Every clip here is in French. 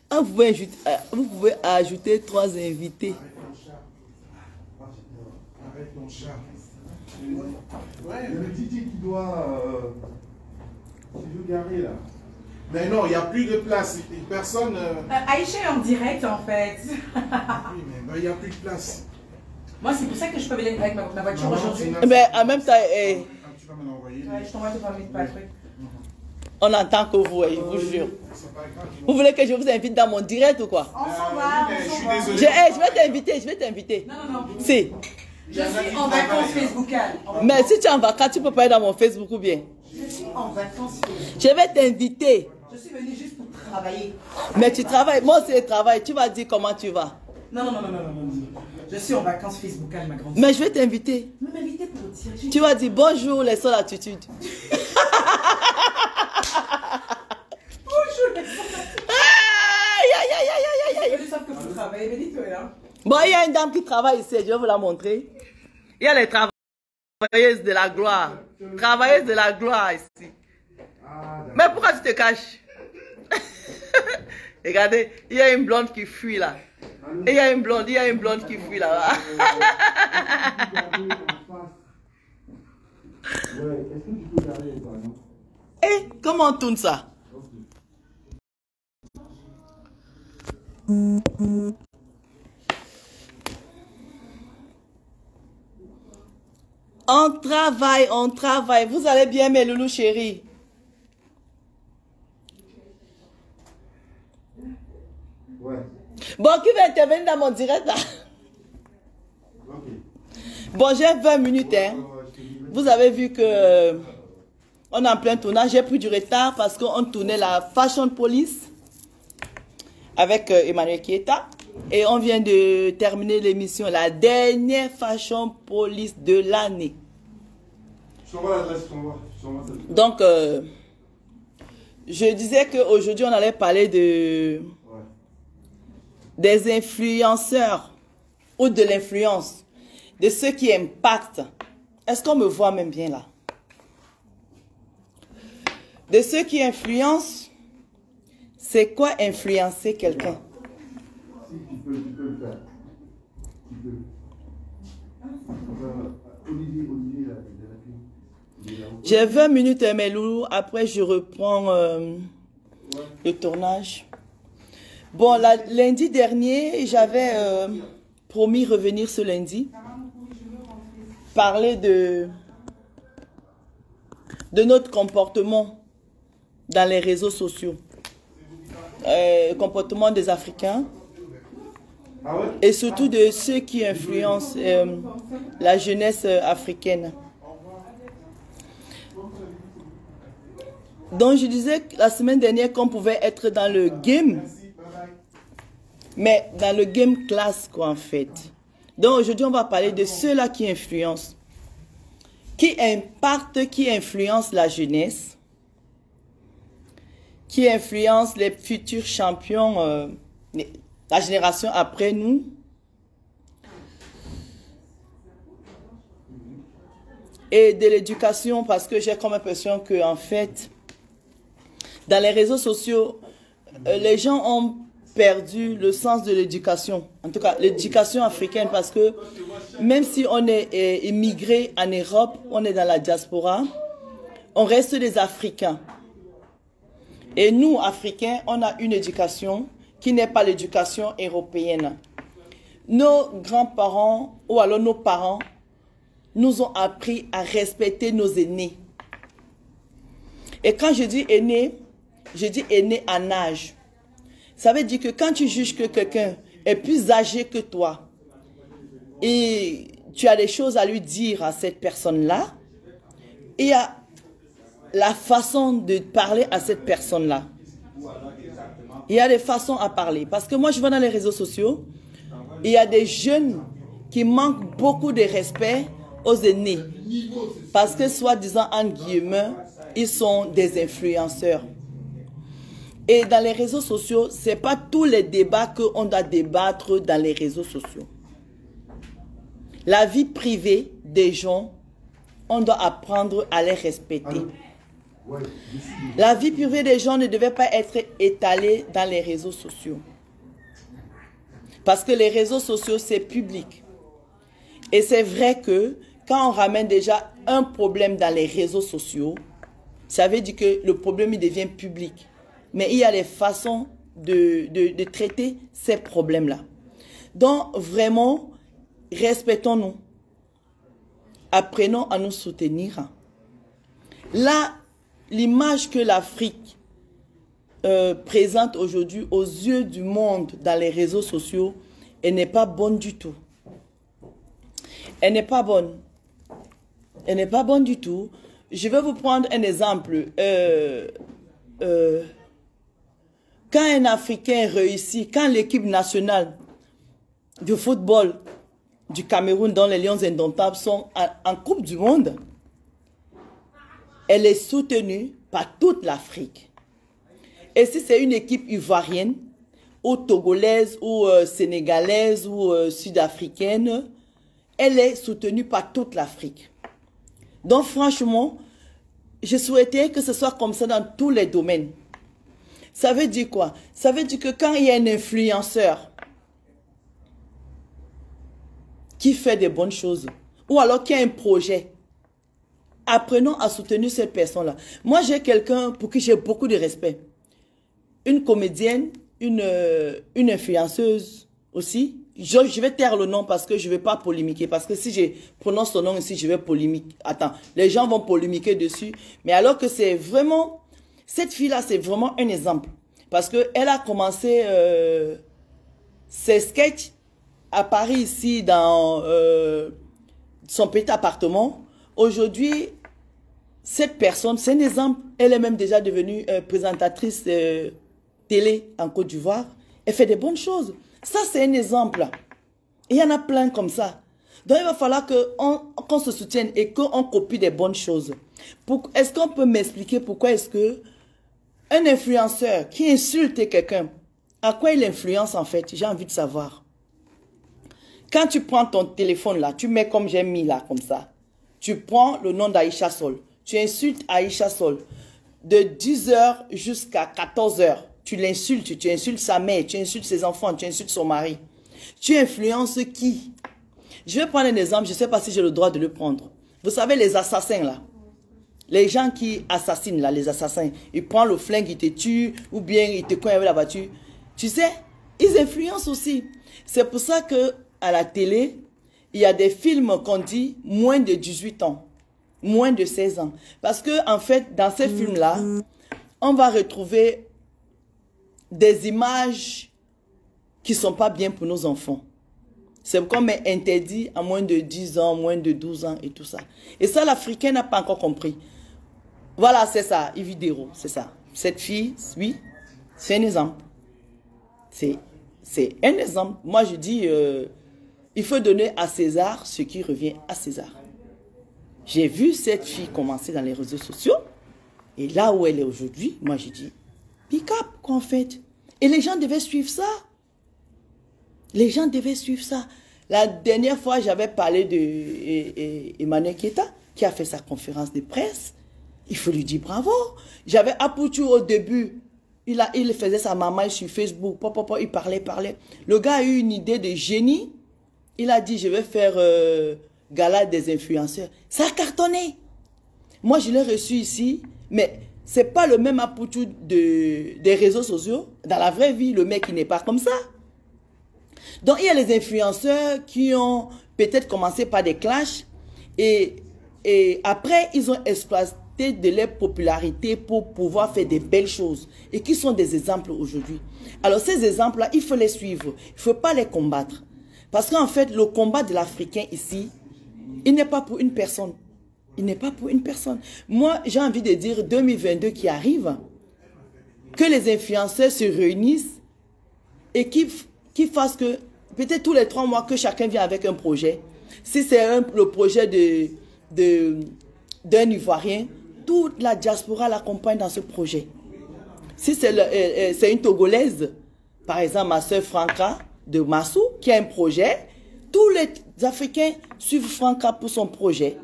Ah, vous pouvez ajouter 3 invités. Arrête ton chat. Ouais, le Titi qui doit... tu veux garer là. Mais non, il n'y a plus de place. Personne... Aïcha est en direct en fait. Oui, mais il n'y a plus de place. Moi, c'est pour ça que je peux venir avec ma voiture aujourd'hui. Mais en même temps... tu vas me l'envoyer. Ouais, je t'envoie tout par vite, pas le truc. On entend que vous, je vous jure. Vous voulez que je vous invite dans mon direct ou quoi? On s'en va, je suis on s'en va. désolé. Je vais t'inviter. Non. Si. Je suis en vacances Facebookales. Mais si tu es en vacances, tu peux pas aller dans mon Facebook ou bien? Je suis en vacances. Je vais t'inviter. Je suis venue juste pour travailler. Mais tu travailles. Moi aussi, je travaille. Tu vas dire comment tu vas. Non. Je suis en vacances Facebookales, ma grande. Mais je vais t'inviter. Ne m'invitez pour dire. Tu vas dire bonjour, les seules attitudes. Bonjour, les Aïe. Ils savent que vous travaillez, mais dites-le là. Bon, il y a une dame qui travaille ici, je vais vous la montrer. Il y a les travailleuses de la gloire. Travailleuses de la gloire ici. Mais pourquoi tu te caches? Regardez, il y a une blonde qui fuit là. Et il y a une blonde qui fuit là. Et comment on tourne ça? On travaille. Vous allez bien, mes loulous chéris? Ouais. Bon, qui va intervenir dans mon direct là? Okay. Bon, j'ai 20 minutes. Hein. Vous avez vu que on est en plein tournage. J'ai pris du retard parce qu'on tournait la Fashion Police avec Emmanuel Kieta. Et on vient de terminer l'émission, la dernière Fashion Police de l'année. Donc, je disais qu'aujourd'hui, on allait parler des influenceurs ou de l'influence, de ceux qui impactent. Est-ce qu'on me voit même bien là? De ceux qui influencent, c'est quoi influencer quelqu'un? Tu peux le faire. Tu peux. Olivier, j'ai 20 minutes, mes loulous. Après, je reprends le tournage. Bon, lundi dernier, j'avais promis revenir ce lundi. Parler de notre comportement dans les réseaux sociaux. Comportement des Africains. Et surtout de ceux qui influencent la jeunesse africaine. Donc je disais la semaine dernière qu'on pouvait être dans le game, mais dans le game class quoi en fait. Donc aujourd'hui on va parler de ceux-là qui influencent, qui impactent, qui influencent la jeunesse, qui influencent les futurs champions, la génération après nous. Et de l'éducation parce que j'ai comme impression que en fait dans les réseaux sociaux, les gens ont perdu le sens de l'éducation. En tout cas, l'éducation africaine, parce que même si on est immigré en Europe, on est dans la diaspora, on reste des Africains. Et nous, Africains, on a une éducation qui n'est pas l'éducation européenne. Nos grands-parents, ou alors nos parents, nous ont appris à respecter nos aînés. Et quand je dis aîné, je dis aîné en âge. Ça veut dire que quand tu juges que quelqu'un est plus âgé que toi et tu as des choses à lui dire à cette personne-là, il y a la façon de parler à cette personne-là. Il y a des façons à parler. Parce que moi, je vais dans les réseaux sociaux, il y a des jeunes qui manquent beaucoup de respect aux aînés. Parce que, soi-disant, en guillemets, ils sont des influenceurs. Et dans les réseaux sociaux, ce n'est pas tous les débats qu'on doit débattre dans les réseaux sociaux. La vie privée des gens on doit apprendre à les respecter. La vie privée des gens ne devait pas être étalée dans les réseaux sociaux. Parce que les réseaux sociaux, c'est public. Et c'est vrai que quand on ramène déjà un problème dans les réseaux sociaux, ça veut dire que le problème il devient public. Mais il y a des façons de traiter ces problèmes-là. Donc, vraiment, respectons-nous. Apprenons à nous soutenir. Là, l'image que l'Afrique présente aujourd'hui aux yeux du monde dans les réseaux sociaux, elle n'est pas bonne du tout. Elle n'est pas bonne. Elle n'est pas bonne du tout. Je vais vous prendre un exemple. Quand un Africain réussit, quand l'équipe nationale de football du Cameroun, dont les Lions Indomptables sont en Coupe du Monde, elle est soutenue par toute l'Afrique. Et si c'est une équipe ivoirienne, ou togolaise, ou sénégalaise, ou sud-africaine, elle est soutenue par toute l'Afrique. Donc franchement, je souhaitais que ce soit comme ça dans tous les domaines. Ça veut dire quoi? Ça veut dire que quand il y a un influenceur qui fait des bonnes choses, ou alors qui a un projet, apprenons à soutenir cette personne-là. Moi, j'ai quelqu'un pour qui j'ai beaucoup de respect. Une comédienne, une influenceuse aussi. Je vais taire le nom parce que je ne vais pas polémiquer. Parce que si je prononce son nom ici, je vais polémiquer. Attends, les gens vont polémiquer dessus. Mais alors que c'est vraiment... Cette fille-là, c'est vraiment un exemple. Parce qu'elle a commencé ses sketchs à Paris, ici, dans son petit appartement. Aujourd'hui, cette personne, c'est un exemple. Elle est même déjà devenue présentatrice télé en Côte d'Ivoire. Elle fait des bonnes choses. Ça, c'est un exemple. Et il y en a plein comme ça. Donc, il va falloir qu'on se soutienne et qu'on copie des bonnes choses. Est-ce qu'on peut m'expliquer pourquoi est-ce que un influenceur qui insulte quelqu'un, à quoi il influence en fait? J'ai envie de savoir. Quand tu prends ton téléphone là, tu mets comme j'ai mis là, comme ça. Tu prends le nom d'Aïcha Sol. Tu insultes Aïcha Sol. De 10h jusqu'à 14h. Tu l'insultes, tu insultes sa mère, tu insultes ses enfants, tu insultes son mari. Tu influences qui? Je vais prendre un exemple, je ne sais pas si j'ai le droit de le prendre. Vous savez les assassins là. Les gens qui assassinent là, les assassins. Ils prennent le flingue, ils te tuent, ou bien ils te cognent avec la voiture. Tu sais, ils influencent aussi. C'est pour ça que à la télé, il y a des films qu'on dit moins de 18 ans, moins de 16 ans. Parce que en fait, dans ces films-là, on va retrouver des images qui ne sont pas bien pour nos enfants. C'est pourquoi on est interdit à moins de 10 ans, moins de 12 ans et tout ça. Et ça, l'Africain n'a pas encore compris. Voilà, c'est ça, Ividero, c'est ça. Cette fille, oui, c'est un exemple. C'est un exemple. Moi, je dis, il faut donner à César ce qui revient à César. J'ai vu cette fille commencer dans les réseaux sociaux. Et là où elle est aujourd'hui, moi, je dis, pick up, quoi, en fait. Et les gens devaient suivre ça. Les gens devaient suivre ça. La dernière fois, j'avais parlé de Emmanuel Keita, qui a fait sa conférence de presse. Il faut lui dire bravo. J'avais Apoutou au début. Il faisait sa maman sur Facebook. Il parlait. Le gars a eu une idée de génie. Il a dit, je vais faire gala des influenceurs. Ça a cartonné. Moi, je l'ai reçu ici, mais ce n'est pas le même Apoutou des réseaux sociaux. Dans la vraie vie, le mec, il n'est pas comme ça. Donc, il y a les influenceurs qui ont peut-être commencé par des clashs et après, ils ont exploité de leur popularité pour pouvoir faire des belles choses et qui sont des exemples aujourd'hui. Alors, ces exemples-là, il faut les suivre. Il ne faut pas les combattre. Parce qu'en fait, le combat de l'Africain ici, il n'est pas pour une personne. Il n'est pas pour une personne. Moi, j'ai envie de dire 2022 qui arrive, que les influenceurs se réunissent et qui fassent que, peut-être tous les 3 mois, que chacun vient avec un projet. Si c'est le projet d'un Ivoirien, toute la diaspora l'accompagne dans ce projet. Si c'est une Togolaise, par exemple ma soeur Franca de Massou, qui a un projet, tous les Africains suivent Franca pour son projet.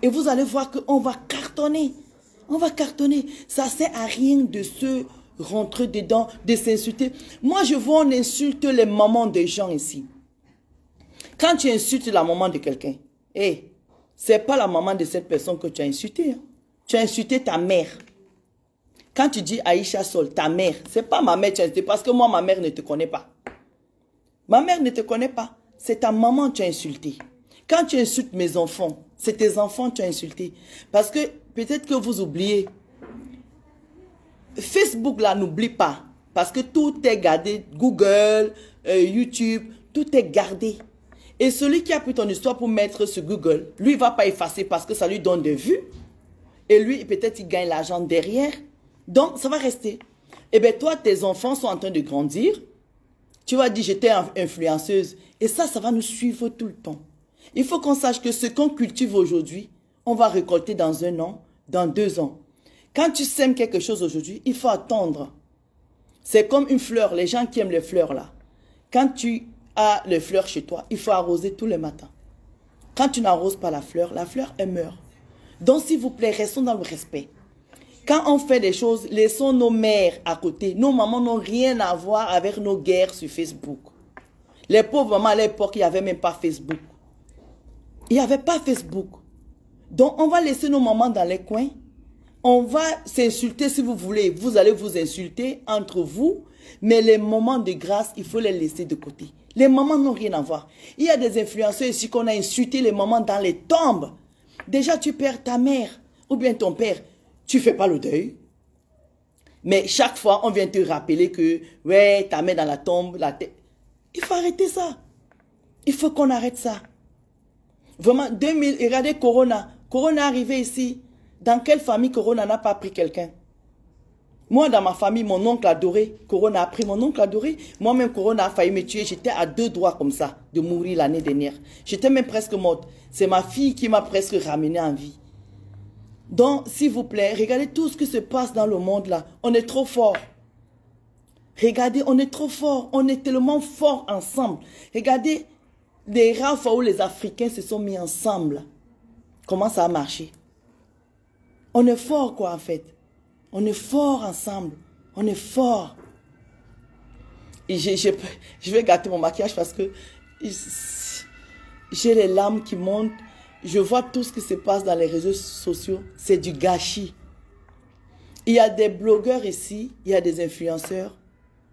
Et vous allez voir qu'on va cartonner. On va cartonner. Ça ne sert à rien de se rentrer dedans, de s'insulter. Moi, je vois, on insulte les mamans des gens ici. Quand tu insultes la maman de quelqu'un, hey, ce n'est pas la maman de cette personne que tu as insultée. Hein. Tu as insulté ta mère. Quand tu dis Aïcha Sol, ta mère, ce n'est pas ma mère que tu as insulté parce que moi, ma mère ne te connaît pas. Ma mère ne te connaît pas. C'est ta maman que tu as insulté. Quand tu insultes mes enfants, c'est tes enfants que tu as insulté. Parce que peut-être que vous oubliez. Facebook, là, n'oublie pas. Parce que tout est gardé. Google, YouTube, tout est gardé. Et celui qui a pris ton histoire pour mettre sur Google, lui, il ne va pas effacer parce que ça lui donne des vues. Et lui, peut-être, il gagne l'argent derrière. Donc, ça va rester. Et bien, toi, tes enfants sont en train de grandir. Tu vas dire, j'étais influenceuse. Et ça va nous suivre tout le temps. Il faut qu'on sache que ce qu'on cultive aujourd'hui, on va récolter dans 1 an, dans 2 ans. Quand tu sèmes quelque chose aujourd'hui, il faut attendre. C'est comme une fleur, les gens qui aiment les fleurs là. Quand tu as les fleurs chez toi, il faut arroser tous les matins. Quand tu n'arroses pas la fleur, elle meurt. Donc s'il vous plaît, restons dans le respect. Quand on fait des choses, laissons nos mères à côté. Nos mamans n'ont rien à voir avec nos guerres sur Facebook. Les pauvres mamans à l'époque, il n'y avait même pas Facebook. Il n'y avait pas Facebook. Donc on va laisser nos mamans dans les coins. On va s'insulter si vous voulez. Vous allez vous insulter entre vous. Mais les moments de grâce, il faut les laisser de côté. Les mamans n'ont rien à voir. Il y a des influenceurs ici qu'on a insulté les mamans dans les tombes. Déjà, tu perds ta mère ou bien ton père. Tu ne fais pas le deuil. Mais chaque fois, on vient te rappeler que, ouais, ta mère dans la tombe, la tête. Il faut arrêter ça. Il faut qu'on arrête ça. Vraiment, 2000, regardez Corona. Corona est arrivé ici. Dans quelle famille Corona n'a pas pris quelqu'un? Moi, dans ma famille, mon oncle adoré, Corona a pris mon oncle adoré. Moi-même, Corona a failli me tuer. J'étais à 2 doigts comme ça de mourir l'année dernière. J'étais même presque morte. C'est ma fille qui m'a presque ramenée en vie. Donc, s'il vous plaît, regardez tout ce qui se passe dans le monde là. On est trop fort. Regardez, on est trop fort. On est tellement fort ensemble. Regardez les rares fois où les Africains se sont mis ensemble. Comment ça a marché? On est fort quoi en fait. On est fort ensemble. On est fort. Et je vais gâter mon maquillage parce que j'ai les larmes qui montent. Je vois tout ce qui se passe dans les réseaux sociaux. C'est du gâchis. Il y a des blogueurs ici, il y a des influenceurs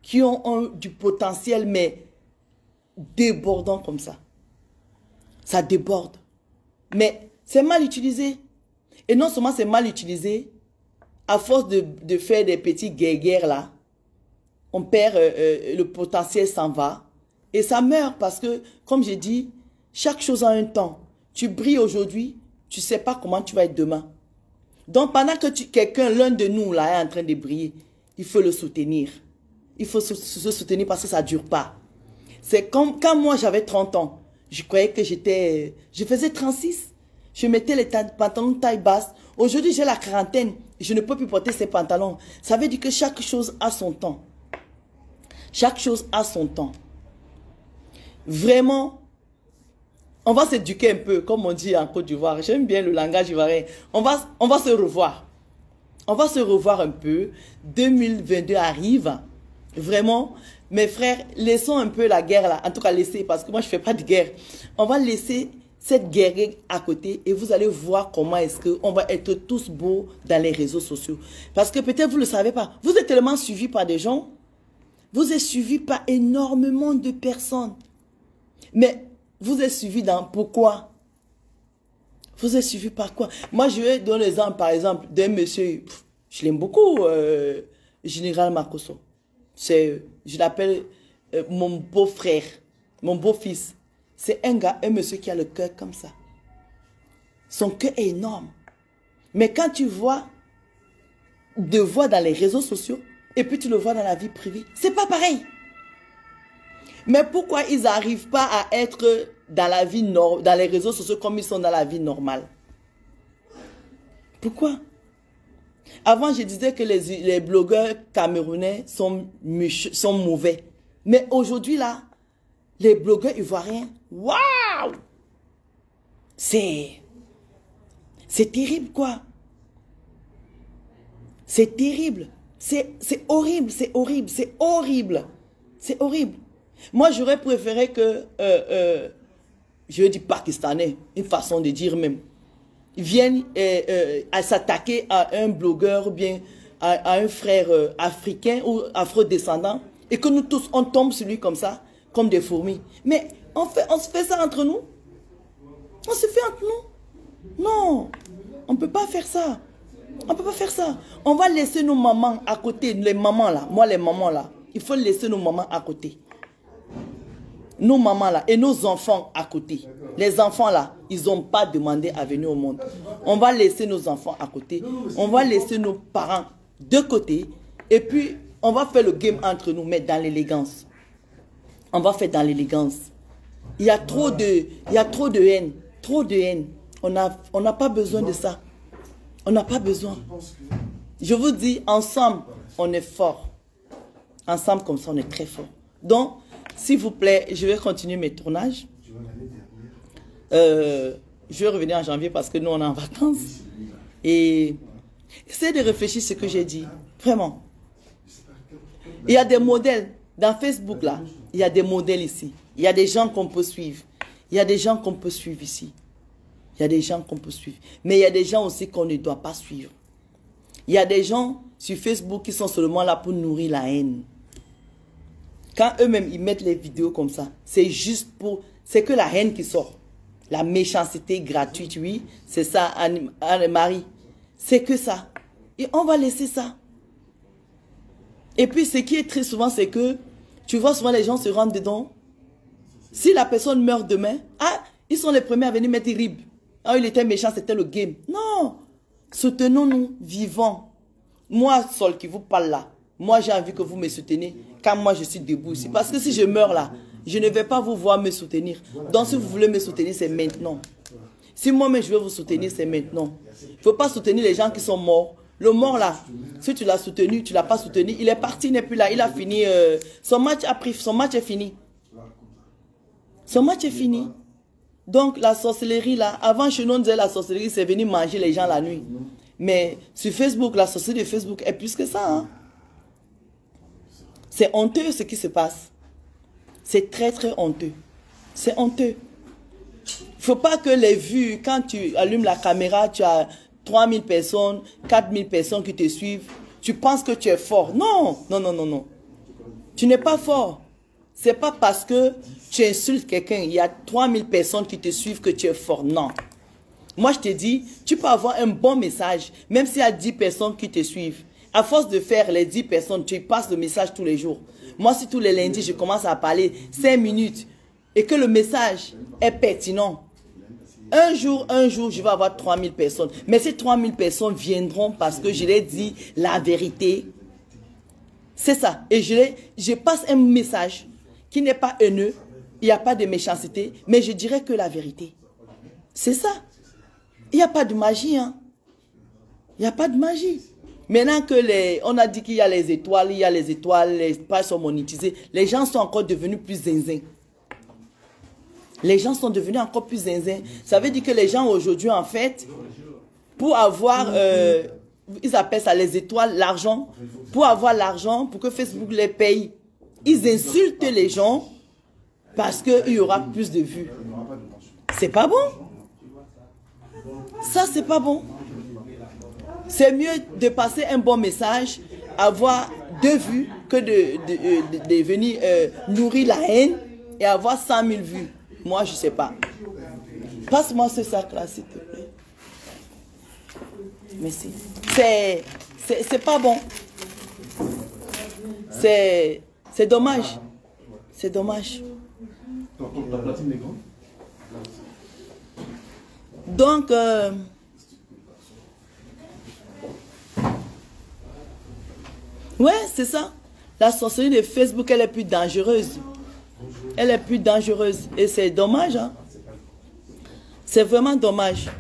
qui ont du potentiel, mais débordant comme ça. Ça déborde. Mais c'est mal utilisé. Et non seulement c'est mal utilisé, à force de faire des petits guerres là, on perd, le potentiel s'en va. Et ça meurt parce que, comme j'ai dit, chaque chose a un temps. Tu brilles aujourd'hui, tu ne sais pas comment tu vas être demain. Donc pendant que quelqu'un, l'un de nous là, est en train de briller, il faut le soutenir. Il faut se soutenir parce que ça ne dure pas. C'est comme quand moi j'avais 30 ans, je croyais que je faisais 36. Je mettais les pantalons de taille basse. Aujourd'hui j'ai la quarantaine, je ne peux plus porter ces pantalons. Ça veut dire que chaque chose a son temps. Chaque chose a son temps. Vraiment, on va s'éduquer un peu, comme on dit en Côte d'Ivoire. J'aime bien le langage ivoirien. On va se revoir. On va se revoir un peu. 2022 arrive. Vraiment, mes frères, laissons un peu la guerre là. En tout cas, laissez, parce que moi, je ne fais pas de guerre. On va laisser cette guerre à côté et vous allez voir comment est-ce qu'on va être tous beaux dans les réseaux sociaux. Parce que peut-être vous ne le savez pas. Vous êtes tellement suivis par des gens. Vous êtes suivis par énormément de personnes. Mais vous êtes suivi dans pourquoi? Vous êtes suivi par quoi? Moi, je vais donner l'exemple, par exemple, d'un monsieur, je l'aime beaucoup, Général Makosso. Je l'appelle mon beau-frère, mon beau-fils. C'est un gars, un monsieur qui a le cœur comme ça. Son cœur est énorme. Mais quand tu vois, dans les réseaux sociaux, et puis tu le vois dans la vie privée, c'est pas pareil. Mais pourquoi ils n'arrivent pas à être dans la vie dans les réseaux sociaux comme ils sont dans la vie normale? Pourquoi? Avant, je disais que les blogueurs camerounais sont mauvais. Mais aujourd'hui, là, les blogueurs ivoiriens, waouh! C'est C'est terrible, quoi. C'est terrible. C'est horrible, c'est horrible, c'est horrible. C'est horrible. Moi, j'aurais préféré que, je dis pakistanais, une façon de dire même, ils viennent à s'attaquer à un blogueur ou bien à un frère africain ou afro-descendant et que nous tous, on tombe sur lui comme ça, comme des fourmis. Mais on se fait ça entre nous. On se fait entre nous. Non, on ne peut pas faire ça. On ne peut pas faire ça. On va laisser nos mamans à côté, les mamans là. Moi, les mamans là, il faut laisser nos mamans à côté. Nos mamans là et nos enfants à côté. Les enfants là, ils n'ont pas demandé à venir au monde. On va laisser nos enfants à côté. On va laisser nos parents de côté. Et puis, on va faire le game entre nous, mais dans l'élégance. On va faire dans l'élégance. Il y a trop de haine. Trop de haine. On n'a pas besoin de ça. On n'a pas besoin. Je vous dis, ensemble, on est fort. Ensemble, comme ça, on est très fort. Donc, s'il vous plaît, je vais continuer mes tournages. Je vais revenir en janvier parce que nous, on est en vacances. Et essayez de réfléchir à ce que j'ai dit. Vraiment. Il y a des modèles. Dans Facebook, là, il y a des modèles ici. Il y a des gens qu'on peut suivre. Il y a des gens qu'on peut suivre ici. Il y a des gens qu'on peut suivre. Mais il y a des gens aussi qu'on ne doit pas suivre. Il y a des gens sur Facebook qui sont seulement là pour nourrir la haine. Quand eux-mêmes, ils mettent les vidéos comme ça, c'est juste pour... C'est que la haine qui sort. La méchanceté gratuite, oui. C'est ça, Anne-Marie. C'est que ça. Et on va laisser ça. Et puis, ce qui est très souvent, c'est que tu vois souvent les gens se rendent dedans. Si la personne meurt demain, ah, ils sont les premiers à venir mettre rib. Ah, il était méchant, c'était le game. Non. Soutenons-nous, vivons. Moi, seul qui vous parle là, moi, j'ai envie que vous me souteniez quand moi, je suis debout ici. Parce que si je meurs là, je ne vais pas vous voir me soutenir. Donc, si vous voulez me soutenir, c'est maintenant. Si moi-même, je veux vous soutenir, c'est maintenant. Il ne faut pas soutenir les gens qui sont morts. Le mort là, si tu l'as soutenu, tu ne l'as pas soutenu, il est parti, il n'est plus là. Il a fini, son match a pris, son match est fini. Son match est fini. Donc, la sorcellerie là, avant chez nous, on disait la sorcellerie, c'est venir manger les gens la nuit. Mais sur Facebook, la sorcellerie de Facebook est plus que ça. Hein? C'est honteux ce qui se passe. C'est très très honteux. C'est honteux. Il ne faut pas que les vues, quand tu allumes la caméra, tu as 3000 personnes, 4000 personnes qui te suivent. Tu penses que tu es fort. Non, non, non, non, non. Tu n'es pas fort. Ce n'est pas parce que tu insultes quelqu'un, il y a 3000 personnes qui te suivent que tu es fort. Non. Moi, je te dis, tu peux avoir un bon message, même s'il y a 10 personnes qui te suivent. À force de faire les 10 personnes, tu passes le message tous les jours. Moi, si tous les lundis, je commence à parler 5 minutes et que le message est pertinent, un jour, je vais avoir 3000 personnes. Mais ces 3000 personnes viendront parce que je leur dis la vérité. C'est ça. Et je passe un message qui n'est pas haineux, il n'y a pas de méchanceté, mais je dirais que la vérité. C'est ça. Il n'y a pas de magie. Hein. Il n'y a pas de magie. Maintenant que on a dit qu'il y a les étoiles, les pages sont monétisées, les gens sont encore devenus plus zinzin. Les gens sont devenus encore plus zinzin. Ça veut dire que les gens aujourd'hui, en fait, pour avoir, ils appellent ça les étoiles, l'argent, pour avoir l'argent, pour que Facebook les paye, ils insultent les gens parce qu'il y aura plus de vues. C'est pas bon. Ça, c'est pas bon. C'est mieux de passer un bon message, avoir 2 vues, que de venir nourrir la haine et avoir 100 000 vues. Moi, je ne sais pas. Passe-moi ce sac-là, s'il te plaît. Merci. C'est pas bon. C'est dommage. C'est dommage. La platine est grande. Donc, ouais, c'est ça. La sorcellerie de Facebook, elle est plus dangereuse. Elle est plus dangereuse. Et c'est dommage. Hein? C'est vraiment dommage.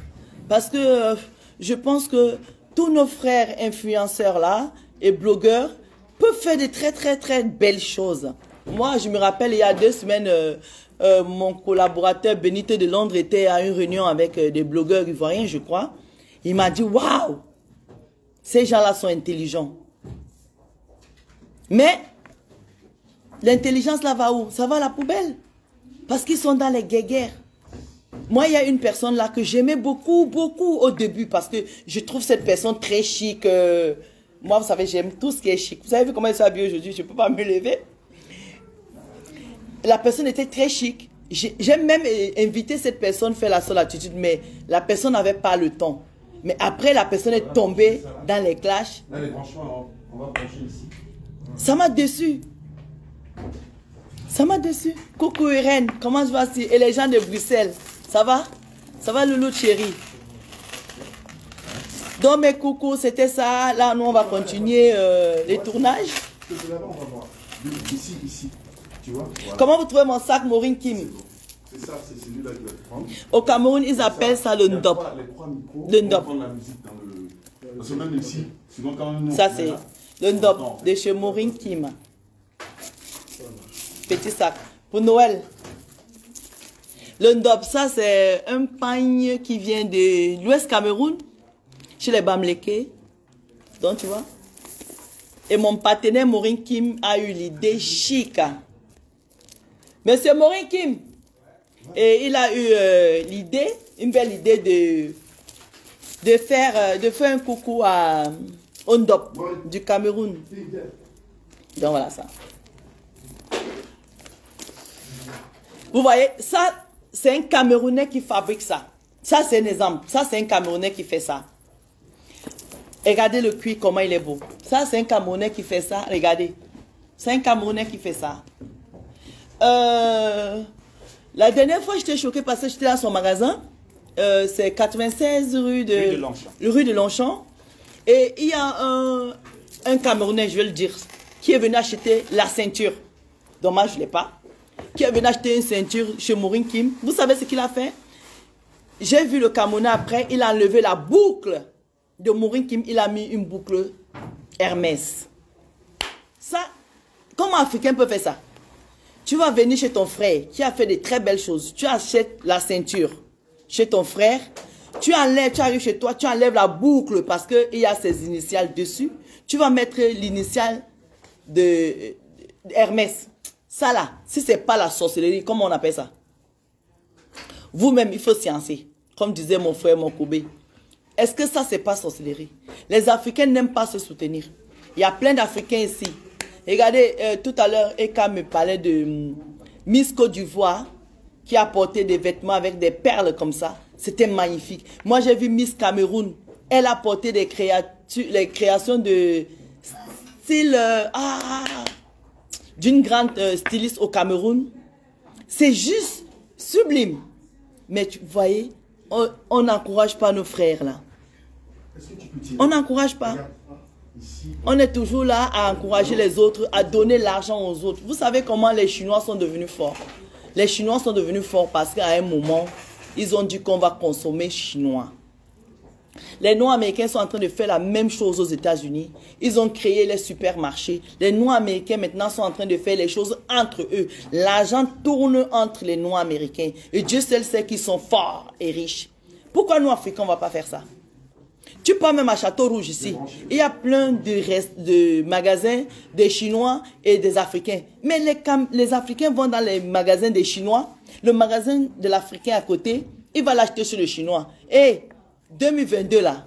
Parce que je pense que tous nos frères influenceurs là et blogueurs peuvent faire de très très très belles choses. Moi, je me rappelle, il y a 2 semaines, mon collaborateur Benito de Londres était à une réunion avec des blogueurs ivoiriens, je crois. Il m'a dit, waouh, ces gens-là sont intelligents. Mais, l'intelligence là va où? Ça va à la poubelle. Parce qu'ils sont dans les guéguerres. Moi, il y a une personne là que j'aimais beaucoup, beaucoup au début parce que je trouve cette personne très chic. Moi, vous savez, j'aime tout ce qui est chic. Vous savez comment elle s'habille aujourd'hui? Je ne peux pas me lever. La personne était très chic. J'ai même invité cette personne à faire la seule attitude, mais la personne n'avait pas le temps. Mais après, la personne est tombée dans les clashs. Là, les branchements, on va brancher ici. Ça m'a déçu. Ça m'a déçu. Coucou Irène, comment tu vas? Et les gens de Bruxelles, ça va? Ça va, Loulou chéri? Donc mes coucous, c'était ça. Là, nous, on va continuer les tournages. Là-bas, on va voir. Ici, ici. Tu vois? Voilà. Comment vous trouvez mon sac Maureen Kim? C'est ça, c'est celui-là qui va te prendre. Au Cameroun, ils appellent ça le ndop. Les trois micros. Le ndop. On prend la musique dans le... Parce que même ici, sinon quand même... Ça, c'est le ndop de chez Maureen Kim. Petit sac. Pour Noël. Le ndop, ça, c'est un pagne qui vient de l'Ouest Cameroun, chez les Bamleke. Donc, tu vois. Et mon partenaire Maureen Kim a eu l'idée chic. Monsieur Maureen Kim. Et il a eu l'idée, une belle idée de faire un coucou au ndop du Cameroun. Donc voilà ça. Vous voyez, ça, c'est un Camerounais qui fabrique ça. Ça, c'est un exemple. Ça, c'est un Camerounais qui fait ça. Regardez le cuir, comment il est beau. Ça, c'est un Camerounais qui fait ça. Regardez. C'est un Camerounais qui fait ça. La dernière fois, j'étais choquée parce que j'étais dans son magasin. C'est 96 rue de Longchamp. Et il y a un Camerounais, je vais le dire, qui est venu acheter la ceinture. Dommage, je ne l'ai pas. Qui est venu acheter une ceinture chez Maureen Kim. Vous savez ce qu'il a fait? J'ai vu le Camerounais après, il a enlevé la boucle de Maureen Kim, il a mis une boucle Hermès. Ça, comment un Africain peut faire ça? Tu vas venir chez ton frère qui a fait de très belles choses. Tu achètes la ceinture chez ton frère. Tu arrives chez toi, tu enlèves la boucle parce qu'il y a ses initiales dessus. Tu vas mettre l'initiale de Hermès. Ça là, si ce n'est pas la sorcellerie, comment on appelle ça? Vous-même, il faut sciencer. Comme disait mon frère Mokobe. Est-ce que ça, c'est pas sorcellerie? Les Africains n'aiment pas se soutenir. Il y a plein d'Africains ici. Regardez, tout à l'heure, Eka me parlait de Miss Côte d'Ivoire qui a porté des vêtements avec des perles comme ça. C'était magnifique. Moi, j'ai vu Miss Cameroun. Elle a porté les créations de style d'une grande styliste au Cameroun. C'est juste sublime. Mais tu voyez, on n'encourage pas nos frères là. On n'encourage pas. On est toujours là à encourager les autres, à donner l'argent aux autres. Vous savez comment les Chinois sont devenus forts? Les Chinois sont devenus forts parce qu'à un moment, ils ont dit qu'on va consommer chinois. Les Noirs américains sont en train de faire la même chose aux États-Unis. Ils ont créé les supermarchés. Les Noirs américains maintenant sont en train de faire les choses entre eux. L'argent tourne entre les Noirs américains. Et Dieu seul sait qu'ils sont forts et riches. Pourquoi nous, Africains, on ne va pas faire ça? Tu pars même à Château-Rouge ici. Il y a plein de magasins des Chinois et des Africains. Mais les Africains vont dans les magasins des Chinois. Le magasin de l'Africain à côté, il va l'acheter sur le Chinois. Et 2022 là,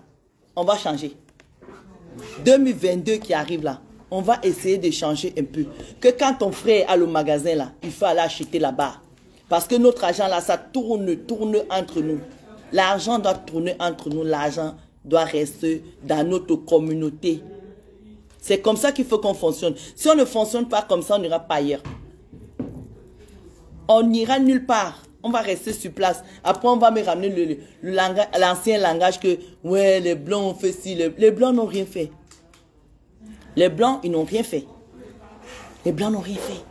on va changer. 2022 qui arrive là, on va essayer de changer un peu. Que quand ton frère a le magasin là, il faut aller acheter là-bas. Parce que notre argent là, ça tourne entre nous. L'argent doit tourner entre nous, l'argent doit rester dans notre communauté. C'est comme ça qu'il faut qu'on fonctionne. Si on ne fonctionne pas comme ça, on n'ira pas ailleurs. On n'ira nulle part. On va rester sur place. Après, on va me ramener l'ancien langage que, ouais, les Blancs ont fait ci. Les Blancs n'ont rien fait. Les Blancs, ils n'ont rien fait. Les Blancs n'ont rien fait.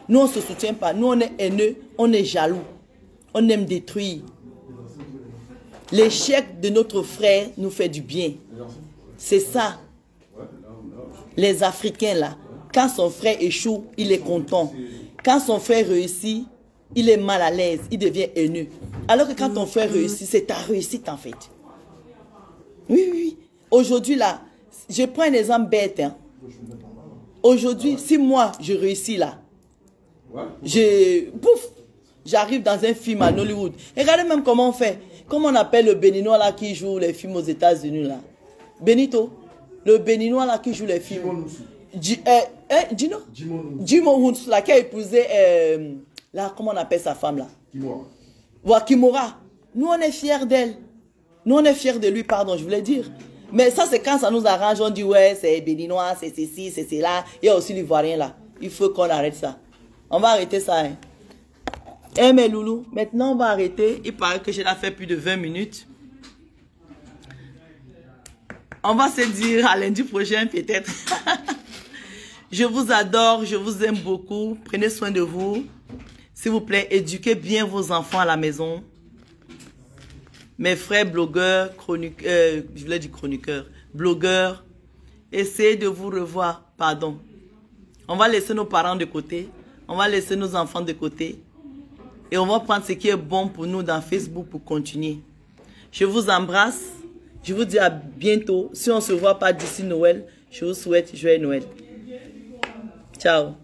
Nous, on ne se soutient pas. Nous, on est haineux, on est jaloux. On aime détruire. L'échec de notre frère nous fait du bien. C'est ça. Les Africains, là, quand son frère échoue, il est content. Quand son frère réussit, il est mal à l'aise, il devient haineux. Alors que quand ton frère réussit, c'est ta réussite en fait. Oui, oui. Aujourd'hui, là, je prends un exemple bête. Hein. Aujourd'hui, si moi, je réussis là, j'arrive dans un film à Hollywood. Regardez même comment on fait. Comment on appelle le Béninois là qui joue les films aux États-Unis là? Benito. Le Béninois là qui joue les films. Gino? Jimo Hunsu là qui a épousé, là, comment on appelle sa femme là? Kimura. Nous on est fiers d'elle. Nous on est fiers de lui, pardon, je voulais dire. Mais ça c'est quand ça nous arrange, on dit ouais c'est Béninois, c'est ceci, c'est cela. Il y a aussi l'Ivoirien là. Il faut qu'on arrête ça. On va arrêter ça. Hein. Eh mes loulous, maintenant on va arrêter. Il paraît que j'ai là fait plus de 20 minutes. On va se dire à lundi prochain peut-être. Je vous adore, je vous aime beaucoup. Prenez soin de vous. S'il vous plaît, éduquez bien vos enfants à la maison. Mes frères blogueurs, chroniqueurs, je voulais dire chroniqueurs, blogueurs, essayez de vous revoir. Pardon. On va laisser nos parents de côté. On va laisser nos enfants de côté. Et on va prendre ce qui est bon pour nous dans Facebook pour continuer. Je vous embrasse. Je vous dis à bientôt. Si on ne se voit pas d'ici Noël, je vous souhaite joyeux Noël. Ciao.